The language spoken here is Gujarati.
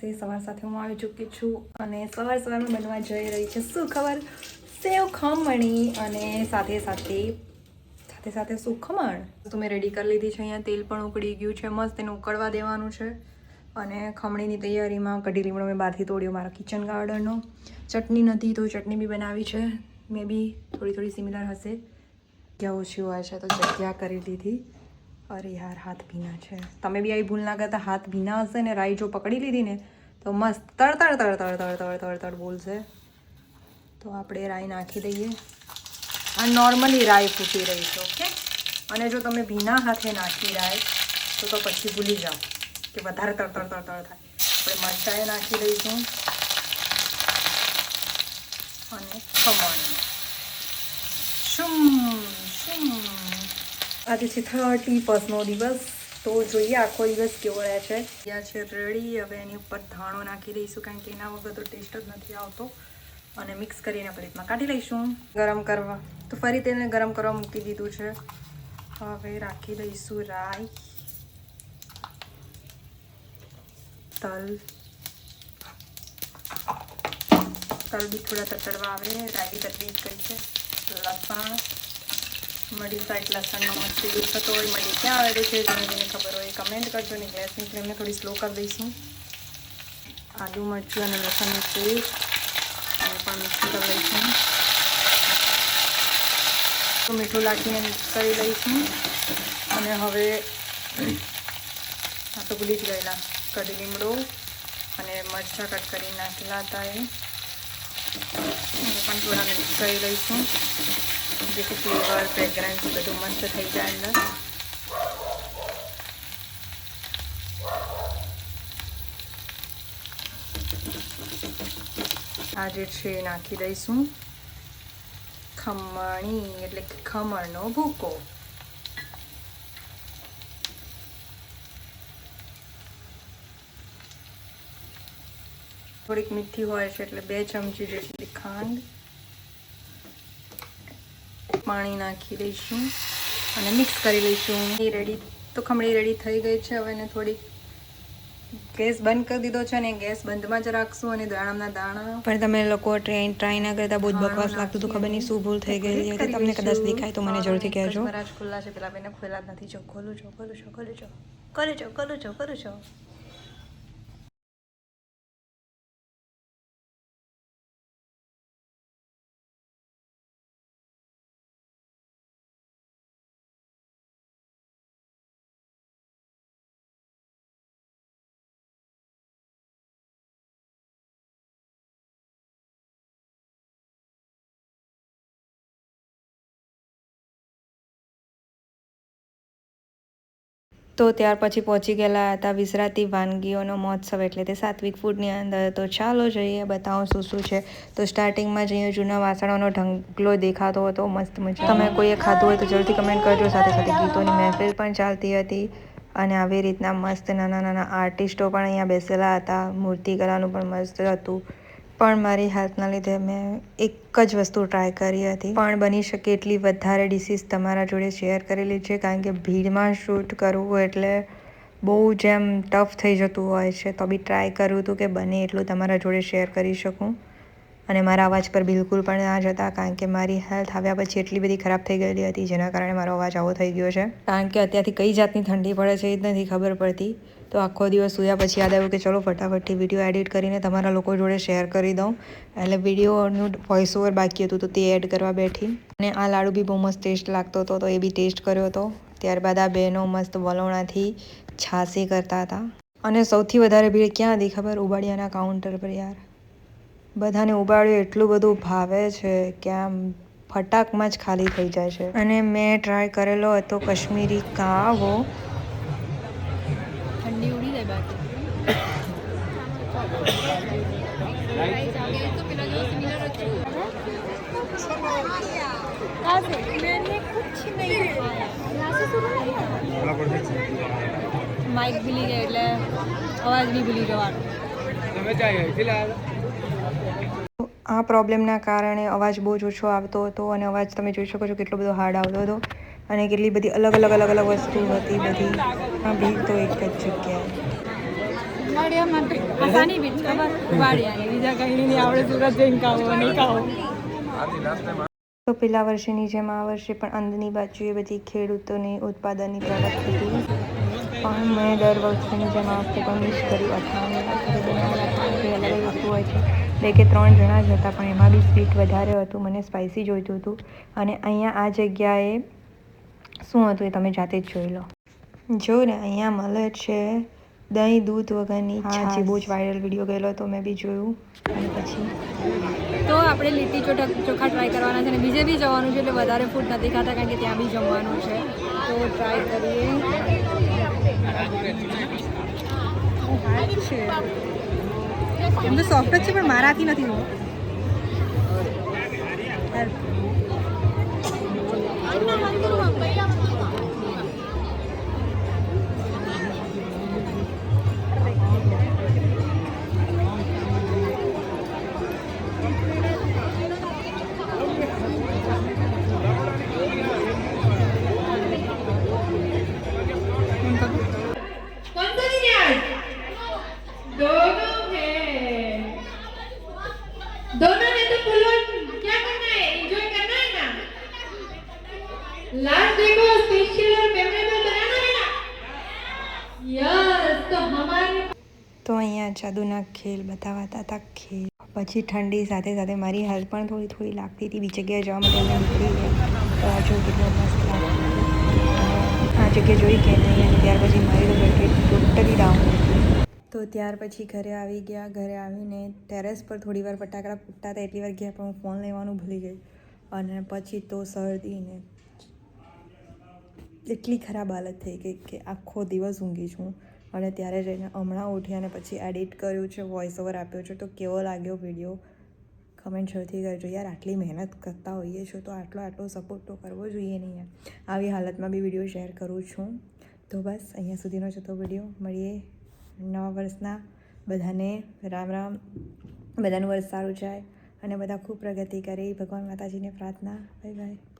નમસ્તે. સવાર સાથે હું આવી ચૂકી છું અને સવારમાં બનવા જઈ રહી છે શું ખબર, સેવ ખમણી અને સાથે સાથે શું ખમણ. તો મેં રેડી કરી લીધી છે. અહીંયા તેલ પણ ઉકળી ગયું છે, મસ્ત એને ઉકળવા દેવાનું છે. અને ખમણીની તૈયારીમાં કઢી લીમડો મેં બહારથી તોડ્યો મારા કિચન ગાર્ડનનો. ચટણી નથી તો ચટણી બી બનાવી છે, મે બી થોડી સિમિલર હશે. જગ્યા ઓછી હોય છે તો જગ્યા કરી લીધી. અરે યાર હાથ ભીના છે. તમે બી આવી ભૂલ ના કરતા. હાથ ભીના હશે ને રાઈ જો પકડી લીધી ને તો મસ્ત તળ બોલશે. તો આપણે રાઈ નાખી દઈએ. આ નોર્મલી રાઈ ફૂટી રહી છે, ઓકે. અને જો તમે ભીના હાથે નાખી રાઈ તો પછી ભૂલી જાઓ કે વધારે તળ થાય. આપણે મરચાં નાખી દઈશું અને ખમણ. આજે છે 31નો દિવસ, તો જોઈએ આખો દિવસ કેવો રહે છે. ત્યાં છે રેડી. હવે એની ઉપર ધાણો નાખી દઈશું કારણ કે એના વગર તો ટેસ્ટ જ નથી આવતો. અને મિક્સ કરીને પ્લેટમાં કાઢી લઈશું ગરમ કરવા. તો ફરી તેને ગરમ કરવા મૂકી દીધું છે. હવે રાખી દઈશું રાઈ, તલ બી થોડા તતડવા આવે. રાઈ તતડી ગઈ છે. લસણ મળી સાઈડ લસણનો મસ્ત યુઝ થતો હોય. મળી ક્યાં આવેલું છે જેને ખબર હોય કમેન્ટ કરજો. ને ગેસની ફ્લેમને થોડી સ્લો કરી દઈશું. આદુ મરચું અને લસણની પેસ્ટ અને પણ મિક્સ કરી લઈશું. તો મીઠું નાખીને મિક્સ કરી લઈશું. અને હવે આ તો ભૂલી જ ગયેલા, કઢી લીમડો અને મરચાં કટ કરી નાખેલા હતા એ પણ થોડા મિક્સ કરી લઈશું જેથી ફ્લેવર ફ્રેગ્રન્સ બધું મસ્ત થઈ જાય અંદર. આ જે છે નાખી દઈશું ખમણી એટલે કે ખમણનો ભૂકો. થોડીક મીઠી હોય છે એટલે 2 ચમચી જેટલી ખાંડ, પાણી નાખી દઈશું અને મિક્સ કરી લઈશું. એ રેડી. તો ખમણી રેડી થઈ ગઈ છે. હવે એને થોડીક ગેસ બંધ કરી દીધો છે અને ગેસ બંધમાં જ રાખશું. અને દાણાના દાણા પણ તમે લોકો ટ્રાય ના કરતા બહુ જ બકવાસ લાગતું હતું. ખબર નહીં શું ભૂલ થઈ ગઈ હતી. તમને કદાચ દેખાય તો મને જરૂરથી કહેજો. મહારાજ ખુલ્લા છે, પેલા બેને ખોલા જ નથી. જો ખોલું છો. તો ત્યાર પછી પહોંચી ગયેલા હતા વિસરાતી વાનગીઓનો મહોત્સવ એટલે તે સાત્વિક ફૂડની અંદર. તો ચાલો જઈએ, બતાવું શું છે. તો સ્ટાર્ટિંગમાં જ અહીંયા જૂના વાસણોનો ઢગલો દેખાતો હતો મસ્ત મજા. તમે કોઈએ ખાધું હોય તો જલ્દી કમેન્ટ કરજો. સાથે ગીતોની મહેફિલ પણ ચાલતી હતી. અને આવી રીતના મસ્ત નાના આર્ટિસ્ટો પણ અહીંયા બેસેલા હતા. મૂર્તિકલાનું પણ મસ્ત હતું. પણ મારી હેલ્થના લીધે મેં એક જ વસ્તુ ટ્રાય કરી હતી. પણ બની શકે એટલી વધારે ડિશિસ તમારા જોડે શેર કરેલી છે કારણ કે ભીડમાં શૂટ કરવું એટલે બહુ જ એમ ટફ થઈ જતું હોય છે. તો બી ટ્રાય કર્યું હતું કે બને એટલું તમારા જોડે શેર કરી શકું. અને મારા અવાજ પર બિલકુલ પણ ના જતા કારણ કે મારી હેલ્થ આવ્યા પછી એટલી બધી ખરાબ થઈ ગયેલી હતી જેના કારણે મારો અવાજ આવો થઈ ગયો છે. કારણ કે અત્યારથી કઈ જાતની ઠંડી પડે છે એ જ નથી ખબર પડતી. તો આખો દિવસ સૂયા પછી યાદ આવ્યું કે ચલો ફટાફટથી વિડીયો એડિટ કરીને તમારા લોકો જોડે શેર કરી દઉં. એટલે વિડીયોનું વોઇસ ઓવર બાકી હતું તો તે એડ કરવા બેઠી. અને આ લાડુ બી બહુ મસ્ત ટેસ્ટ લાગતો હતો તો એ બી ટેસ્ટ કર્યો હતો. ત્યારબાદ આ બહેનો મસ્ત વલોણાથી છાશી કરતા હતા. અને સૌથી વધારે ભીડ ક્યાં હતી ખબર? ઉબાડિયાના કાઉન્ટર પર યાર. બધાને ઉબાડ્યું એટલું બધું ભાવે છે કે આમ ફટાકમાં જ ખાલી થઈ જાય છે. અને મેં ટ્રાય કરેલો હતો કશ્મીરી કાવો. ઠંડી ઉડી જાય બાકી. માઇક ભૂલી જાય એટલે અવાજ બી ભૂલી જવાનો. આ પ્રોબ્લેમના કારણે અવાજ બહુ જ ઓછો આવતો હતો. અને અવાજ તમે જોઈ શકો છો કેટલો બધો હાર્ડ આવતો હતો. અને કેટલી બધી અલગ અલગ વસ્તુ હતી બધી. આ ભીડ તો એક જ જગ્યાએ. ઉવાડિયા માટે આસાની બીચ ખબર ઉવાડિયા બીજા કંઈ નહીં આવડે સુરત જઈને ખાવો નહીં ખાવો. તો પેલા વર્ષેની જેમ આ વર્ષે પણ અંદરની બાજુએ બધી ખેડૂતોની ઉત્પાદનની પ્રોડક્ટ હતી, પણ મેં દર વર્ષેની જેમ આ વખતે પણ મિસ કર્યું. અથાણું અલગ અલગ વસ્તુ હોય છે. 2 કે 3 જણા જ હતા, પણ એમાં બી સ્વીટ વધારે હતું. મને સ્પાઇસી જોઈતું હતું. અને અહીંયા આ જગ્યાએ શું હતું એ તમે જાતે જ જોઈ લો. જો ને અહીંયા મળે છે દહીં દૂધ વગરની છાશ. બહુ જ વાયરલ વિડીયો ગયેલો તો મેં બી જોયું. અને પછી તો આપણે લીટી ચોખા ટ્રાય કરવાના છે અને બીજે બી જવાનું છે, એટલે વધારે ફૂડ નથી ખાતા કારણ કે ત્યાં બી જમવાનું છે. તો ટ્રાય કરીએ. એમ તો સોફ્ટ જ છે પણ મારાથી નથી થયું. दोनों ने तो फुल क्या करना है, एंजॉय करना है ना. लास्ट डे को स्पेशल और मेमोरेबल बनाना है ना. यस, तो हमारे તો અહીંયા જાદુના ખેલ બતાવતા હતા. ખેલ પછી ઠંડી સાથે સાથે મારી હાલ પણ થોડી થોડી લાગતી હતી. બીજી જગ્યાએ જવા માટે અમે નીકળી ગયા. તો આ જો કેટલો મસ્ત લાગતું. આ જગ્યા જોઈ કે નહીં, અને ત્યાર પછી મારી તો બેટરી ટોટલી ડાઉન હતી. તો ત્યાર પછી ઘરે આવી ગયા. ઘરે આવીને ટેરેસ પર થોડી વાર ફટાકડા ફૂટતા હતા એટલી વાર ગયા, પણ હું ફોન લેવાનું ભૂલી ગઈ. અને પછી તો શરદીને એટલી ખરાબ હાલત થઈ ગઈ કે આખો દિવસ ઊંઘી છું. અને ત્યારે જઈને હમણાં ઉઠી અને પછી એડિટ કર્યું છે, વોઇસ ઓવર આપ્યો છે. તો કેવો લાગ્યો વિડીયો કમેન્ટ જરૂરથી કરજો. યાર આટલી મહેનત કરતા હોઈએ છો તો આટલો સપોર્ટ તો કરવો જોઈએ નહીં યાર. આવી હાલતમાં બી વિડીયો શેર કરું છું. તો બસ અહીંયા સુધીનો જ હતો વિડીયો. મળીએ નવા વર્ષના. બધાને રામ રામ. બધાનું વર્ષ સારું જાય અને બધા ખૂબ પ્રગતિ કરે. ભગવાન માતાજીને પ્રાર્થના. Bye bye.